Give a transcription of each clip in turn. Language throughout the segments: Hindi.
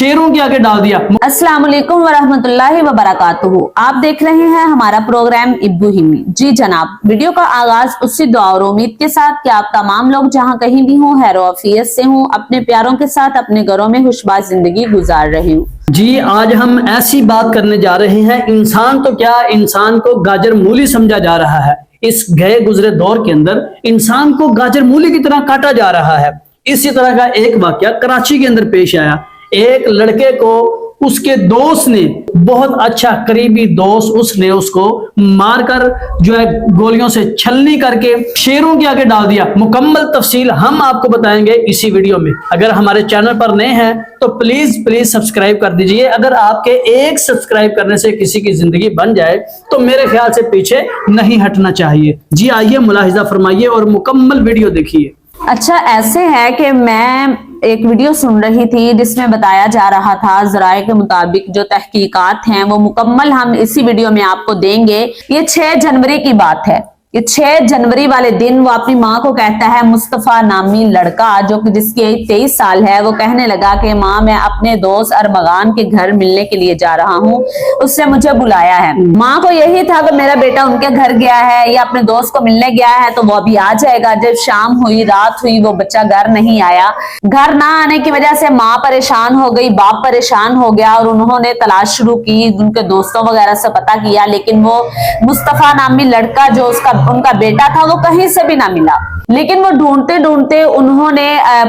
शेरों के आगे डाल दिया। अस्सलाम वालेकुम वरहमतुल्लाहि वबरकातुहू। आप देख रहे हैं हमारा प्रोग्राम इब्बू हिमी। जी जनाब, वीडियो का आगाज उसी दुआ और उम्मीद के साथ कि आप तमाम लोग जहां कहीं भी हों खैर आफियत से हों, अपने प्यारों के साथ अपने घरों में खुशबाज जिंदगी गुजार रहे हूँ। जी आज हम ऐसी बात करने जा रहे हैं, इंसान तो क्या, इंसान को गाजर मूली समझा जा रहा है। इस गए गुजरे दौर के अंदर इंसान को गाजर मूली की तरह काटा जा रहा है। इसी तरह का एक वाकया कराची के अंदर पेश आया। एक लड़के को उसके दोस्त ने, बहुत अच्छा करीबी दोस्त, उसने उसको मारकर जो है गोलियों से छलनी करके शेरों के आगे डाल दिया। मुकम्मल तफसील हम आपको बताएंगे इसी वीडियो में। अगर हमारे चैनल पर नए हैं तो प्लीज सब्सक्राइब कर दीजिए। अगर आपके एक सब्सक्राइब करने से किसी की जिंदगी बन जाए तो मेरे ख्याल से पीछे नहीं हटना चाहिए। जी आइए मुलाहिजा फरमाइए और मुकम्मल वीडियो देखिए। अच्छा, ऐसे है कि मैं एक वीडियो सुन रही थी जिसमें बताया जा रहा था, ज़राए के मुताबिक जो तहकीकात हैं वो मुकम्मल हम इसी वीडियो में आपको देंगे। ये 6 जनवरी की बात है। ये 6 जनवरी वाले दिन वो अपनी माँ को कहता है, मुस्तफा नामी लड़का जो कि जिसकी 23 साल है, वो कहने लगा कि माँ मैं अपने दोस्त अरमगान के घर मिलने के लिए जा रहा हूँ, उससे मुझे बुलाया है। माँ को यही था कि मेरा बेटा उनके घर गया है या अपने दोस्त को मिलने गया है तो वो अभी आ जाएगा। जब शाम हुई, रात हुई, वो बच्चा घर नहीं आया। घर ना आने की वजह से माँ परेशान हो गई, बाप परेशान हो गया और उन्होंने तलाश शुरू की, उनके दोस्तों वगैरह से पता किया, लेकिन वो मुस्तफा नामी लड़का जो उनका बेटा था वो कहीं से भी ना मिला। लेकिन वो ढूंढते ढूंढते उन्होंने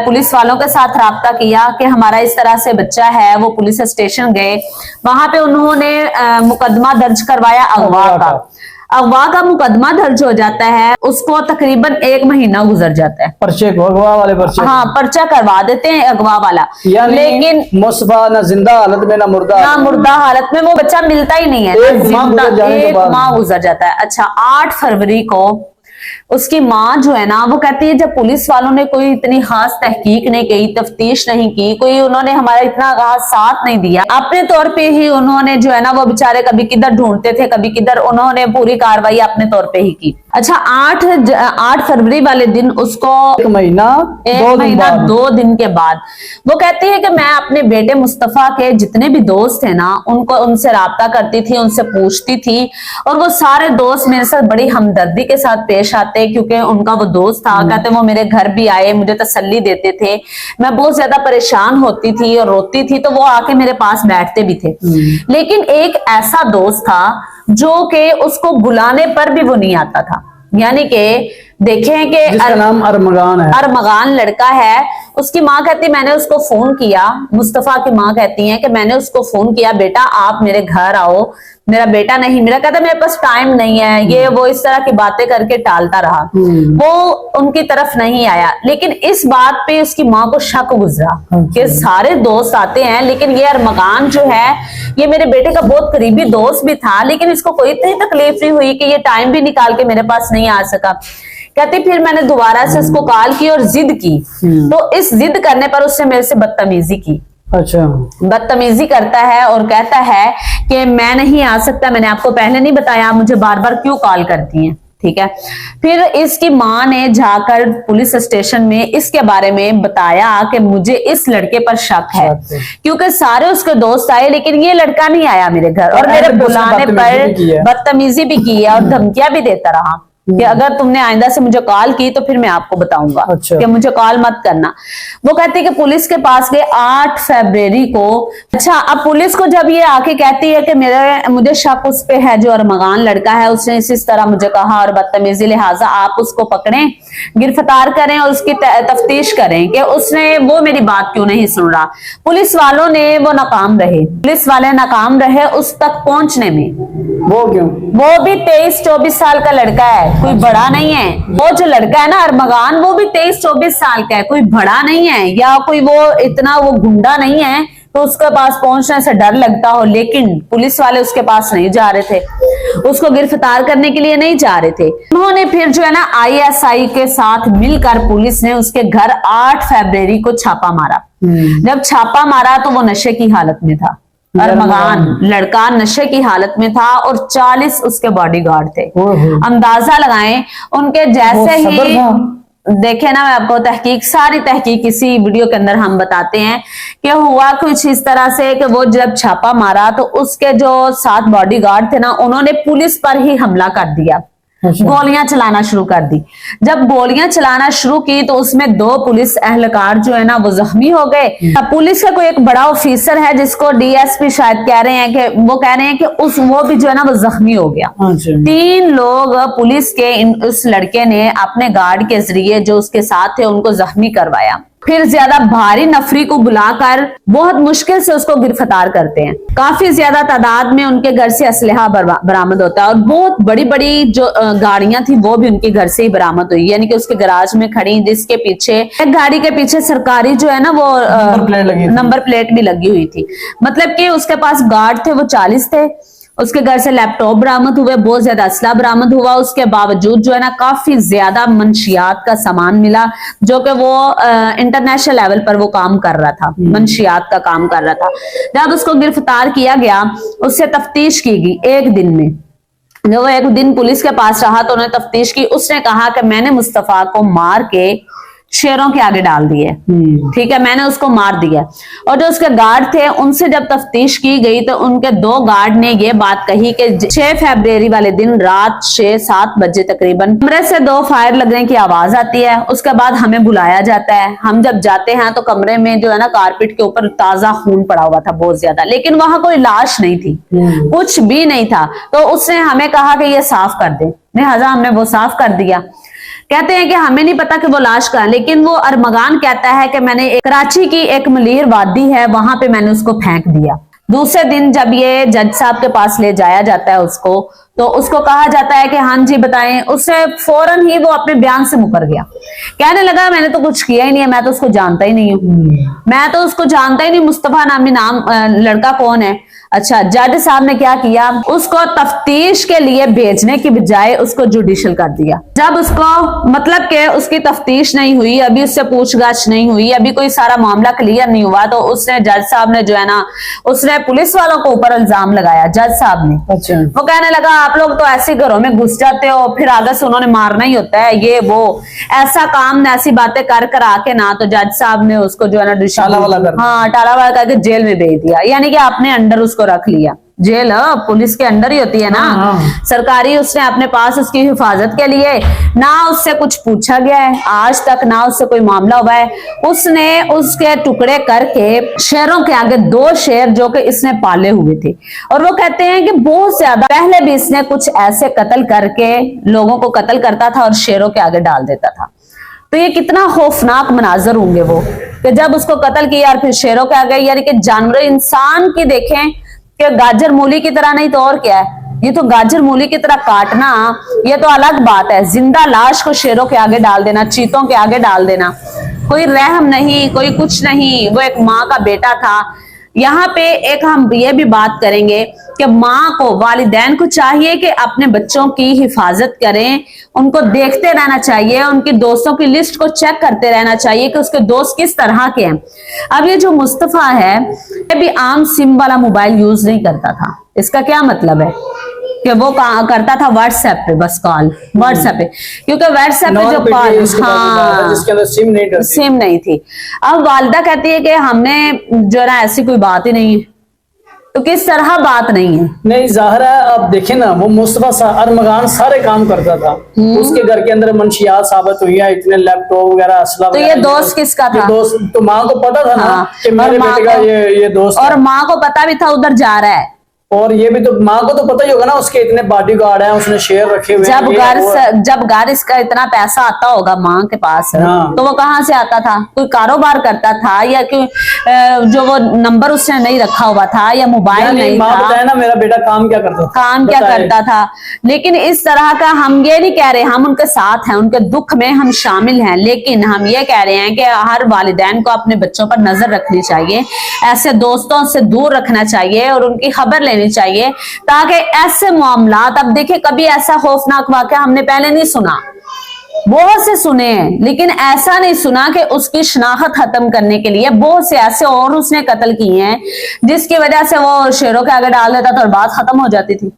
पुलिस वालों के साथ राब्ता किया कि हमारा इस तरह से बच्चा है। वो पुलिस स्टेशन गए, वहां पे उन्होंने मुकदमा दर्ज करवाया अगवा का। अगवा का मुकदमा दर्ज हो जाता है, उसको तकरीबन 1 महीना गुजर जाता है। पर्चे को, अगवा वाले पर्चे, हाँ पर्चा करवा देते हैं अगवा वाला, लेकिन मुस्तफा ना जिंदा हालत में ना मुर्दा हालत में वो बच्चा मिलता ही नहीं है। एक माह गुजर जाता है। अच्छा, 8 फरवरी को उसकी माँ जो है ना वो कहती है, जब पुलिस वालों ने कोई इतनी खास तहकीक नहीं की, तफ्तीश नहीं की, कोई उन्होंने हमारा इतना खास साथ नहीं दिया, अपने तौर पे ही उन्होंने जो है ना वो बेचारे कभी किधर ढूंढते थे कभी किधर, उन्होंने पूरी कार्रवाई अपने तौर पे ही की। अच्छा, 8 फरवरी वाले दिन उसको 1 महीना 2 दिन के बाद वो कहती है कि मैं अपने बेटे मुस्तफा के जितने भी दोस्त हैं ना उनसे राब्ता करती थी, उनसे पूछती थी और वो सारे दोस्त मेरे साथ बड़ी हमदर्दी के साथ पेश आते क्योंकि उनका वो दोस्त था। कहते वो मेरे घर भी आए, मुझे तसल्ली देते थे, मैं बहुत ज्यादा परेशान होती थी और रोती थी तो वो आके मेरे पास बैठते भी थे। लेकिन एक ऐसा दोस्त था जो कि उसको बुलाने पर भी वो नहीं आता था। यानी कि देखें कि जिसका नाम अरमगान है, अरमगान लड़का है। उसकी माँ कहती मैंने उसको फोन किया, मुस्तफा की माँ कहती है कि मैंने उसको फोन किया, बेटा आप मेरे घर आओ, मेरा बेटा नहीं मिला। कहता मेरे पास टाइम नहीं है, ये वो इस तरह की बातें करके टालता रहा, वो उनकी तरफ नहीं आया। लेकिन इस बात पे उसकी माँ को शक गुजरा कि सारे दोस्त आते हैं लेकिन ये अरमगान जो है ये मेरे बेटे का बहुत करीबी दोस्त भी था, लेकिन इसको कोई इतनी तकलीफ नहीं हुई कि ये टाइम भी निकाल के मेरे पास नहीं आ सका। कहते फिर मैंने दोबारा से उसको कॉल की और जिद की, तो इस जिद करने पर उससे मेरे से बदतमीजी की। अच्छा, बदतमीजी करता है और कहता है कि मैं नहीं आ सकता, मैंने आपको पहले नहीं बताया, मुझे बार बार क्यों कॉल करती हैं। ठीक है, फिर इसकी माँ ने जाकर पुलिस स्टेशन में इसके बारे में बताया कि मुझे इस लड़के पर शक है क्योंकि सारे उसके दोस्त आए लेकिन ये लड़का नहीं आया मेरे घर और मेरे बुलाने पर बदतमीजी भी की है और धमकियां भी देता रहा कि अगर तुमने आइंदा से मुझे कॉल की तो फिर मैं आपको बताऊंगा। अच्छा। कि मुझे कॉल मत करना। वो कहती है कि पुलिस के पास गए 8 फरवरी को। अच्छा, अब पुलिस को जब ये आके कहती है कि मुझे शक उस पे है जो अरमगान लड़का है, उसने इस तरह मुझे कहा और बदतमीजी, लिहाजा आप उसको पकड़ें, गिरफ्तार करें और उसकी तफ्तीश करें कि उसने वो मेरी बात क्यों नहीं सुन रहा। पुलिस वालों ने वो नाकाम रहे, पुलिस वाले नाकाम रहे उस तक पहुंचने में। वो क्यों? वो भी 23-24 साल का लड़का है, कोई बड़ा नहीं है। वो जो लड़का है ना अरमगान, वो भी 23-24 साल का है, कोई बड़ा नहीं है या कोई वो इतना वो गुंडा नहीं है तो उसके पास पहुंचने से डर लगता हो। लेकिन पुलिस वाले उसके पास नहीं जा रहे थे, उसको गिरफ्तार करने के लिए नहीं जा रहे थे। उन्होंने फिर जो है ना ISI के साथ मिलकर पुलिस ने उसके घर 8 फरवरी को छापा मारा। जब छापा मारा तो वो नशे की हालत में था। अरमगान लड़का नशे की हालत में था और 40 उसके बॉडीगार्ड थे। अंदाजा लगाएं, उनके जैसे ही देखे ना, मैं आपको तहकीक, सारी तहकीक इसी वीडियो के अंदर हम बताते हैं कि हुआ कुछ इस तरह से कि वो जब छापा मारा तो उसके जो 7 बॉडीगार्ड थे ना, उन्होंने पुलिस पर ही हमला कर दिया, गोलियां चलाना शुरू कर दी। जब गोलियां चलाना शुरू की तो उसमें 2 पुलिस एहलकार जो है ना वो जख्मी हो गए। अब पुलिस का कोई एक बड़ा ऑफिसर है जिसको डीएसपी शायद कह रहे हैं कि वो कह रहे हैं कि वो भी जो है ना वो जख्मी हो गया। 3 लोग पुलिस के उस लड़के ने अपने गार्ड के जरिए जो उसके साथ थे उनको जख्मी करवाया। फिर ज्यादा भारी नफरी को बुलाकर बहुत मुश्किल से उसको गिरफ्तार करते हैं। काफी ज्यादा तादाद में उनके घर से असलहा बरामद होता है और बहुत बड़ी बड़ी जो गाड़ियां थी वो भी उनके घर से ही बरामद हुई, यानी कि उसके गराज में खड़ी, जिसके पीछे एक गाड़ी के पीछे सरकारी जो है ना वो नंबर प्लेट भी लगी हुई थी। मतलब कि उसके पास गार्ड थे वो 40 थे। उसके घर से लैपटॉप बरामद हुए, बहुत ज्यादा असला बरामद हुआ। उसके बावजूद जो है ना काफी ज्यादा मंशियात का सामान मिला, जो कि वो इंटरनेशनल लेवल पर वो काम कर रहा था, मंशियात का काम कर रहा था। जब उसको गिरफ्तार किया गया, उससे तफ्तीश की गई एक दिन में। जब वो एक दिन पुलिस के पास रहा तो उन्होंने तफ्तीश की। उसने कहा कि मैंने मुस्तफा को मार के शेरों के आगे डाल दिए, ठीक है, मैंने उसको मार दिया। और जो उसके गार्ड थे उनसे जब तफ्तीश की गई तो उनके 2 गार्ड ने ये बात कही कि 6 फरवरी वाले दिन रात 6-7 बजे तकरीबन कमरे से 2 फायर लगने की आवाज आती है। उसके बाद हमें बुलाया जाता है। हम जब जाते हैं तो कमरे में जो है ना कारपेट के ऊपर ताजा खून पड़ा हुआ था बहुत ज्यादा, लेकिन वहां कोई लाश नहीं थी, कुछ भी नहीं था। तो उसने हमें कहा कि ये साफ कर दे, लिहाजा हमने वो साफ कर दिया। कहते हैं कि हमें नहीं पता कि वो लाश कहाँ, लेकिन वो अरमगान कहता है कि मैंने कराची की एक मलीर वादी है वहां पे मैंने उसको फेंक दिया। दूसरे दिन जब ये जज साहब के पास ले जाया जाता है उसको, तो उसको कहा जाता है कि हाँ जी बताएं। उससे फौरन ही वो अपने बयान से मुकर गया, कहने लगा मैंने तो कुछ किया ही नहीं है, मैं तो उसको जानता ही नहीं हूँ, मैं तो उसको जानता ही नहीं, मुस्तफा नामी नाम लड़का कौन है। अच्छा, जज साहब ने क्या किया, उसको तफ्तीश के लिए भेजने की बजाय उसको जुडिशियल कर दिया। जब उसको मतलब कि उसकी तफ्तीश नहीं हुई, अभी उससे पूछताछ नहीं हुई, अभी कोई सारा मामला क्लियर नहीं हुआ, तो उसने जज साहब ने जो है ना उसने पुलिस वालों को ऊपर इल्जाम लगाया। जज साहब ने अच्छा। वो कहने लगा आप लोग तो ऐसे घरों में घुस जाते हो, फिर आगे से उन्होंने मारना ही होता है, ये वो ऐसा काम ऐसी बातें कर कर आके ना, तो जज साहब ने उसको जो है ना टाला वाला करके जेल में भेज दिया, यानी कि आपने अंडर उसको रख लिया। जेल पुलिस के अंदर ही होती है ना, सरकारी। उसने अपने पास उसकी हिफाजत के लिए ना उससे कुछ पूछा गया है आज तक, ना उससे कोई मामला हुआ है। उसने उसके टुकड़े करके शेरों के आगे 2 शेर जो कि इसने पाले हुए थे, और वो कहते हैं कि बहुत ज्यादा पहले भी इसने कुछ ऐसे कत्ल करके लोगों को कत्ल करता था और शेरों के आगे डाल देता था। तो ये कितना खौफनाक मनाजर होंगे वो कि जब उसको कत्ल किया और फिर शेरों के आगे, यानी कि जानवर इंसान की देखें कि गाजर मूली की तरह नहीं तो और क्या है, ये तो गाजर मूली की तरह काटना ये तो अलग बात है। जिंदा लाश को शेरों के आगे डाल देना, चीतों के आगे डाल देना, कोई रहम नहीं, कोई कुछ नहीं। वो एक माँ का बेटा था। यहाँ पे एक हम ये भी बात करेंगे कि माँ को, वालिदैन को चाहिए कि अपने बच्चों की हिफाजत करें, उनको देखते रहना चाहिए, उनके दोस्तों की लिस्ट को चेक करते रहना चाहिए कि उसके दोस्त किस तरह के हैं। अब ये जो मुस्तफा है ये भी आम सिम वाला मोबाइल यूज नहीं करता था। इसका क्या मतलब है कि वो करता था व्हाट्सएप पे, बस कॉल व्हाट्सएप पे, क्योंकि व्हाट्सएप पे जो कॉल, हाँ, जिसके अंदर सिम नहीं थी। अब वालिदा कहती है कि हमने जो ना ऐसी कोई बात ही नहीं है, तो किस तरह बात नहीं है? नहीं, जाहिर है। अब देखे ना, वो मुस्तफा अरमगान सारे काम करता था, उसके घर के अंदर मंशियात साबित हुई है, इतने लैपटॉप वगैरह असला। तो ये दोस्त किसका था? दोस्त तो माँ को पता था ना कि मेरे बेटे का ये दोस्त, और माँ को पता भी था उधर जा रहा है, और ये भी तो माँ को तो पता ही होगा ना, उसके इतने बॉडीगार्ड हैं, उसने शेयर रखे हुए हैं। जब घर इसका इतना पैसा आता होगा माँ के पास, तो वो कहाँ से आता था? कोई कारोबार करता था या कोई जो वो नंबर उसने नहीं रखा हुआ था या मोबाइल नहीं था? बताया ना मेरा बेटा काम क्या करता था, काम क्या करता था। लेकिन इस तरह का हम ये नहीं कह रहे, हम उनके साथ हैं, उनके दुख में हम शामिल हैं, लेकिन हम ये कह रहे हैं कि हर वालिदैन को अपने बच्चों पर नजर रखनी चाहिए, ऐसे दोस्तों से दूर रखना चाहिए और उनकी खबर लेनी चाहिए, ताकि ऐसे मामलात, अब देखिए कभी ऐसा खौफनाक वाकया हमने पहले नहीं सुना, बहुत से सुने हैं, लेकिन ऐसा नहीं सुना कि उसकी शनाख्त खत्म करने के लिए बहुत से ऐसे और उसने कत्ल किए हैं जिसकी वजह से वो शेरों के आगे डाल देता था और बात खत्म हो जाती थी।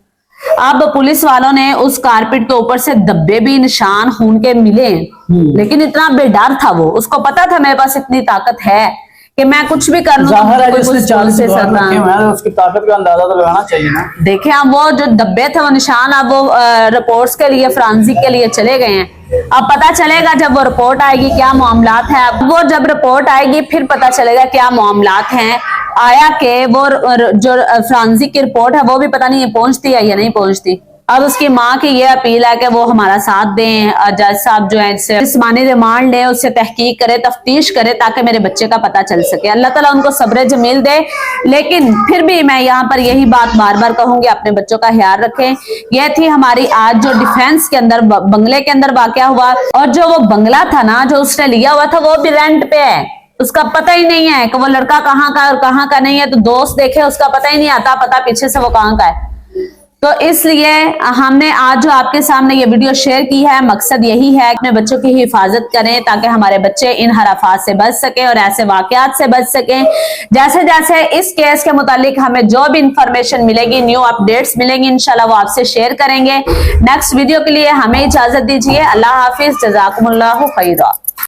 अब पुलिस वालों ने उस कारपेट के ऊपर से धब्बे भी, निशान खून के मिले, लेकिन इतना बेडर था वो, उसको पता था मेरे पास इतनी ताकत है कि मैं कुछ भी कर लूं। जाहिर है कोई जिसने कुछ 40 से बार रखे हुए हैं, उसकी ताकत का अंदाजा तो लगाना चाहिए ना। देखे आप वो जो धब्बे थे, वो निशान, अब वो रिपोर्ट्स के लिए, फोरेंसिक के लिए चले गए हैं। अब पता चलेगा जब वो रिपोर्ट आएगी क्या मामलात है। अब वो जब रिपोर्ट आएगी फिर पता चलेगा क्या मामलात हैं। आया कि वो जो फोरेंसिक की रिपोर्ट है वो भी पता नहीं है पहुंचती है या नहीं पहुंचती। अब उसकी माँ की ये अपील है कि वो हमारा साथ दें, जज साहब जो है जिस्मानी रिमांड लें, उससे तहकीक करे, तफ्तीश करे, ताकि मेरे बच्चे का पता चल सके। अल्लाह ताला उनको सब्र जमील दे। लेकिन फिर भी मैं यहाँ पर यही बात बार बार कहूंगी, अपने बच्चों का ख्याल रखें। यह थी हमारी आज जो डिफेंस के अंदर, बंगले के अंदर वाकया हुआ, और जो वो बंगला था ना जो उसने लिया हुआ था, वो भी रेंट पे है। उसका पता ही नहीं है कि वो लड़का कहाँ का और कहाँ का नहीं है। तो दोस्त देखे, उसका पता ही नहीं आता पता पीछे से वो कहाँ का है। तो इसलिए हमने आज जो आपके सामने ये वीडियो शेयर की है, मकसद यही है अपने बच्चों की हिफाजत करें ताकि हमारे बच्चे इन हराफात से बच सकें और ऐसे वाकयात से बच सकें। जैसे जैसे इस केस के मुतालिक हमें जो भी इंफॉर्मेशन मिलेगी, न्यू अपडेट्स मिलेंगी, इंशाल्लाह वो आपसे शेयर करेंगे। नेक्स्ट वीडियो के लिए हमें इजाजत दीजिए। अल्लाह हाफिज, जज़ाकुमुल्लाहु खैरा।